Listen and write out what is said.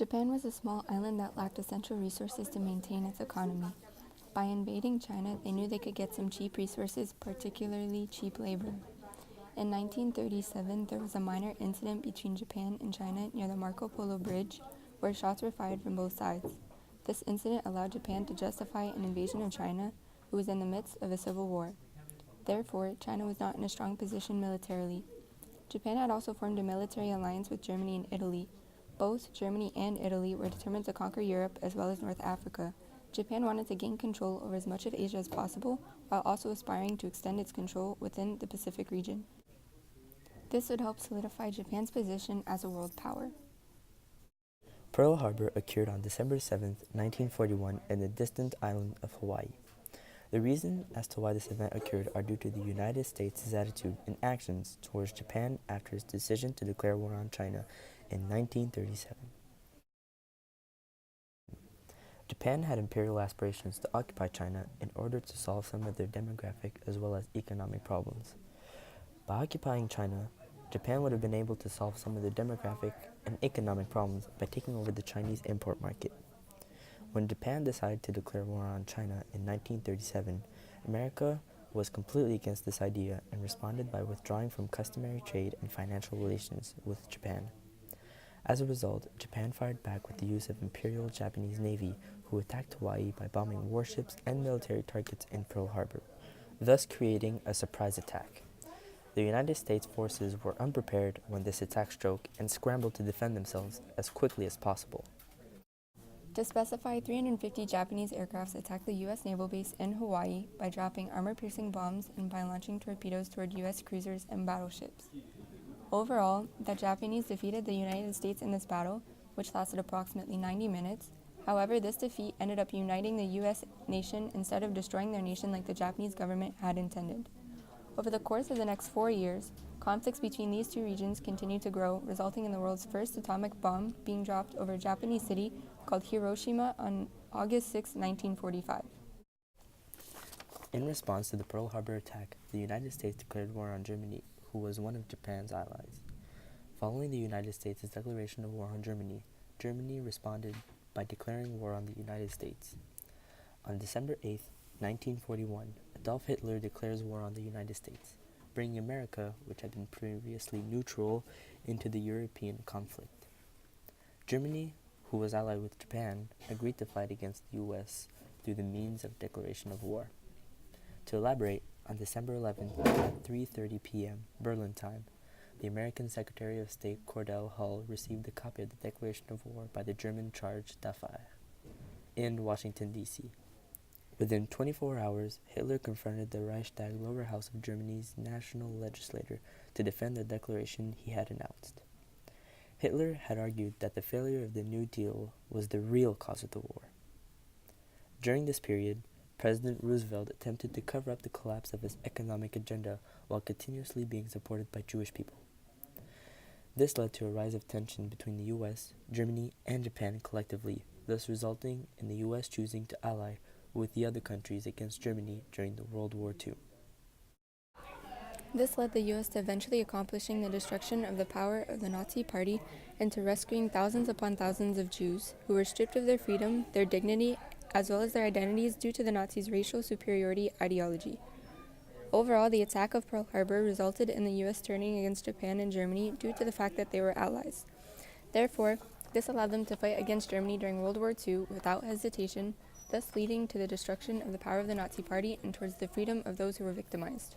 Japan was a small island that lacked essential resources to maintain its economy. By invading China, they knew they could get some cheap resources, particularly cheap labor. In 1937, there was a minor incident between Japan and China near the Marco Polo Bridge, where shots were fired from both sides. This incident allowed Japan to justify an invasion of China, who was in the midst of a civil war. Therefore, China was not in a strong position militarily. Japan had also formed a military alliance with Germany and Italy. Both Germany and Italy were determined to conquer Europe as well as North Africa. Japan wanted to gain control over as much of Asia as possible, while also aspiring to extend its control within the Pacific region. This would help solidify Japan's position as a world power. Pearl Harbor occurred on December 7, 1941, in the distant island of Hawaii. The reason as to why this event occurred are due to the United States' attitude and actions towards Japan after its decision to declare war on China in 1937. Japan had imperial aspirations to occupy China in order to solve some of their demographic as well as economic problems. By occupying China, Japan would have been able to solve some of the demographic and economic problems by taking over the Chinese import market. When Japan decided to declare war on China in 1937, America was completely against this idea and responded by withdrawing from customary trade and financial relations with Japan. As a result, Japan fired back with the use of Imperial Japanese Navy, who attacked Hawaii by bombing warships and military targets in Pearl Harbor, thus creating a surprise attack. The United States forces were unprepared when this attack struck and scrambled to defend themselves as quickly as possible. To specify, 350 Japanese aircrafts attacked the U.S. naval base in Hawaii by dropping armor-piercing bombs and by launching torpedoes toward U.S. cruisers and battleships. Overall, the Japanese defeated the United States in this battle, which lasted approximately 90 minutes. However, this defeat ended up uniting the U.S. nation instead of destroying their nation like the Japanese government had intended. Over the course of the next 4 years, conflicts between these two regions continued to grow, resulting in the world's first atomic bomb being dropped over a Japanese city called Hiroshima on August 6, 1945. In response to the Pearl Harbor attack, the United States declared war on Germany, who was one of Japan's allies. Following the United States' declaration of war on Germany, Germany responded by declaring war on the United States. On December 8, 1941, Adolf Hitler declares war on the United States, bringing America, which had been previously neutral, into the European conflict. Germany, who was allied with Japan, agreed to fight against the U.S. through the means of declaration of war. To elaborate, on December 11th at 3:30 p.m. Berlin time, the American Secretary of State Cordell Hull received a copy of the declaration of war by the German Charge d'Affaires in Washington, D.C. Within 24 hours, Hitler confronted the Reichstag lower house of Germany's national legislature to defend the declaration he had announced. Hitler had argued that the failure of the New Deal was the real cause of the war. During this period, President Roosevelt attempted to cover up the collapse of his economic agenda while continuously being supported by Jewish people. This led to a rise of tension between the U.S., Germany, and Japan collectively, thus resulting in the U.S. choosing to ally with the other countries against Germany during the World War II. This led the U.S. to eventually accomplishing the destruction of the power of the Nazi Party and to rescuing thousands upon thousands of Jews who were stripped of their freedom, their dignity, as well as their identities due to the Nazis' racial superiority ideology. Overall, the attack of Pearl Harbor resulted in the U.S. turning against Japan and Germany due to the fact that they were allies. Therefore, this allowed them to fight against Germany during World War II without hesitation, thus leading to the destruction of the power of the Nazi Party and towards the freedom of those who were victimized.